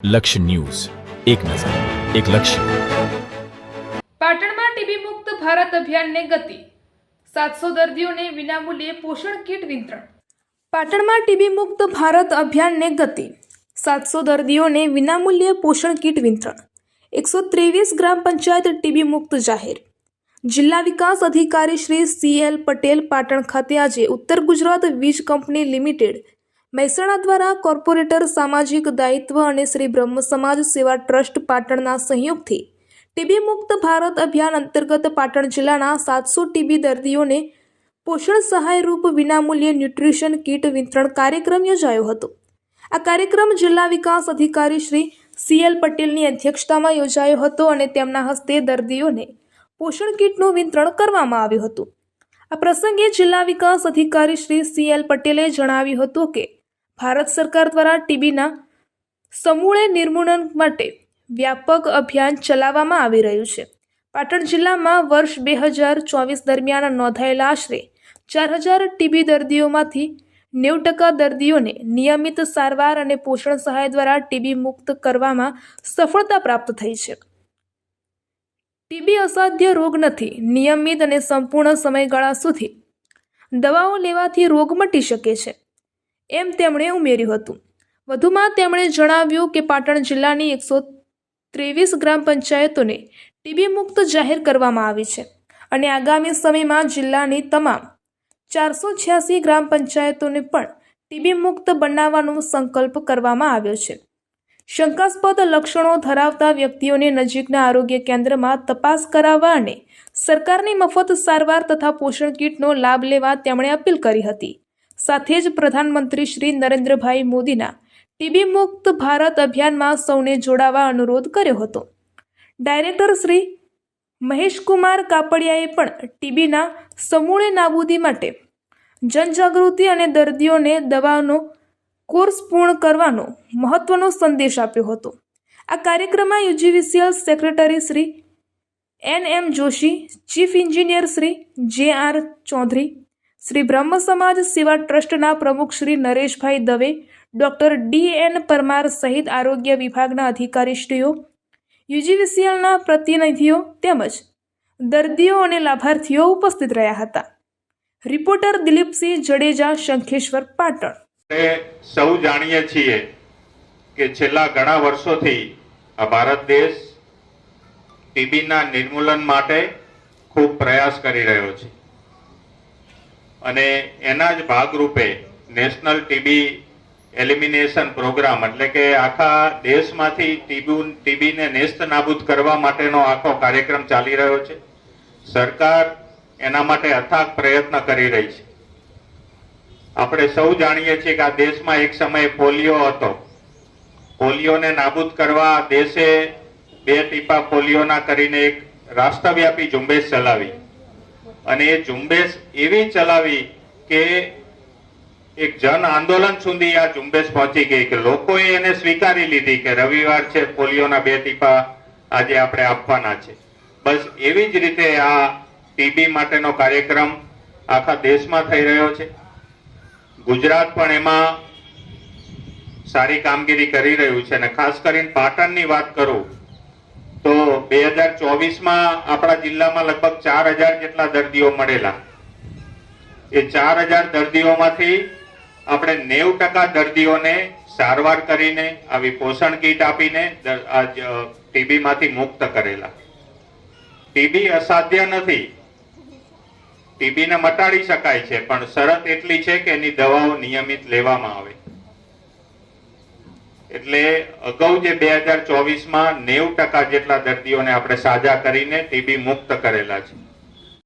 લક્ષ્ય ન્યૂઝ, એક નજર, એક લક્ષ્ય. પાટણમાં ટીબી મુક્ત ભારત અભિયાનને ગતિ. 700 દર્દીઓને વિનામૂલ્યે પોષણ કીટ વિતરણ. પાટણમાં ટીબી મુક્ત ભારત અભિયાનને ગતિ. 700 દર્દીઓને વિનામૂલ્યે પોષણ કીટ વિતરણ. 123 ગ્રામ પંચાયત ટીબી મુક્ત જાહેર. જિલ્લા વિકાસ અધિકારી શ્રી CL પટેલ પાટણ ખાતે આજે ઉત્તર ગુજરાત વીજ કંપની લિમિટેડ મહેસાણા દ્વારા કોર્પોરેટર સામાજિક દાયિત્વ અને શ્રી બ્રહ્મ સમાજ સેવા ટ્રસ્ટ પાટણના સહયોગથી ટીબી મુક્ત ભારત અભિયાન અંતર્ગત પાટણ જિલ્લાના 700 ટીબી દર્દીઓને પોષણ સહાય રૂપ વિનામૂલ્યે ન્યુટ્રિશન કીટ વિતરણ કાર્યક્રમ યોજાયો હતો. આ કાર્યક્રમ જિલ્લા વિકાસ અધિકારી શ્રી CL પટેલની અધ્યક્ષતામાં યોજાયો હતો અને તેમના હસ્તે દર્દીઓને પોષણ કીટનું વિતરણ કરવામાં આવ્યું હતું. આ પ્રસંગે જિલ્લા વિકાસ અધિકારી શ્રી CL પટેલે જણાવ્યું હતું કે ભારત સરકાર દ્વારા ટીબીના સમૂળે નિર્મૂલન માટે વ્યાપક અભિયાન ચલાવવામાં આવી રહ્યું છે. પાટણ જિલ્લામાં વર્ષ 2024 દરમિયાન નોંધાયેલા આશરે 4000 ટીબી દર્દીઓમાંથી 90% દર્દીઓને નિયમિત સારવાર અને પોષણ સહાય દ્વારા ટીબી મુક્ત કરવામાં સફળતા પ્રાપ્ત થઈ છે. ટીબી અસાધ્ય રોગ નથી. નિયમિત અને સંપૂર્ણ સમયગાળા સુધી દવાઓ લેવાથી રોગ મટી શકે છે, એમ તેમણે ઉમેર્યું હતું. વધુમાં તેમણે જણાવ્યું કે પાટણ જિલ્લાની 123 ગ્રામ પંચાયતોને ટીબી મુક્ત જાહેર કરવામાં આવી છે અને આગામી સમયમાં જિલ્લાની તમામ 486 ગ્રામ પંચાયતોને પણ ટીબી મુક્ત બનાવવાનો સંકલ્પ કરવામાં આવ્યો છે. શંકાસ્પદ લક્ષણો ધરાવતા વ્યક્તિઓને નજીકના આરોગ્ય કેન્દ્રમાં તપાસ કરાવવા અને સરકારની મફત સારવાર તથા પોષણ કીટનો લાભ લેવા તેમણે અપીલ કરી હતી. સાથે જ પ્રધાનમંત્રી શ્રી નરેન્દ્રભાઈ મોદીના ટીબી મુક્ત ભારત અભિયાનમાં સૌને જોડાવા અનુરોધ કર્યો હતો. ડાયરેક્ટર શ્રી મહેશકુમાર કાપડિયાએ પણ ટીબીના સમૂળે નાબૂદી માટે જનજાગૃતિ અને દર્દીઓને દવાનો કોર્સ પૂર્ણ કરવાનો મહત્વનો સંદેશ આપ્યો હતો. આ કાર્યક્રમમાં UGVCL secretary Shri NM Joshi, chief engineer Shri JR Chaudhary, Shri Brahm Samaj Seva ટ્રસ્ટના પ્રમુખ શ્રી નરેશભાઈ દવે, ડૉક્ટર DN પરમાર સહિત આરોગ્ય વિભાગના અધિકારીશ્રીઓ, UGVCLના પ્રતિનિધિઓ તેમજ દર્દીઓ અને લાભાર્થીઓ ઉપસ્થિત રહ્યા હતા. રિપોર્ટર દિલીપસિંહ જડેજા, શંખેશ્વર, પાટણ. સૌ જાણીએ છીએ કે છેલ્લા ઘણા વર્ષોથી આ ભારત દેશ ટીબીના નિર્મૂલન માટે ખૂબ પ્રયાસ કરી રહ્યો છે અને એના જ ભાગરૂપે નેશનલ ટીબી એલિમિનેશન પ્રોગ્રામ એટલે કે આખા દેશમાંથી ટીબીને નેસ્ત નાબૂદ કરવા માટેનો આખો કાર્યક્રમ ચાલી રહ્યો છે. સરકાર એના માટે અથાગ પ્રયત્ન કરી રહી છે. આપણે સૌ જાણીએ છીએ કે આ દેશમાં એક સમયે પોલિયો હતો. પોલિયોને નાબૂદ કરવા દેશે 2 ટીપા પોલિયોના કરીને એક રાષ્ટ્રવ્યાપી ઝુંબેશ ચલાવી અને એ ઝુંબેશ એવી ચલાવી કે એક જન આંદોલન સુધી આ ઝુંબેશ પહોંચી ગઈ કે લોકોએ એને સ્વીકારી લીધી કે રવિવાર છે, પોલિયોના 2 ટીપા આજે આપણે આપવાના છે. બસ એવી જ રીતે આ ટીબી માટેનો કાર્યક્રમ આખા દેશમાં થઈ રહ્યો છે. ગુજરાત પણ એમાં સારી કામગીરી કરી રહ્યું છે અને ખાસ કરીને પાટણની વાત કરું તો 2024માં આપણા જિલ્લામાં લગભગ 4000 જેટલા દર્દીઓ મળેલા. એ 4000 દર્દીઓમાંથી આપણે 90% દર્દીઓને સારવાર કરીને આવી પોષણ કીટ આપીને ટીબી માંથી મુક્ત કરેલા. ટીબી અસાધ્ય નથી. ટીબીને મટાડી શકાય છે, પણ શરત એટલી છે કે એની દવાઓ નિયમિત લેવામાં આવે. એટલે અગાઉ જે 2024માં 90% જેટલા દર્દીઓને આપણે સાજા કરીને ટીબી મુક્ત કરેલા છે.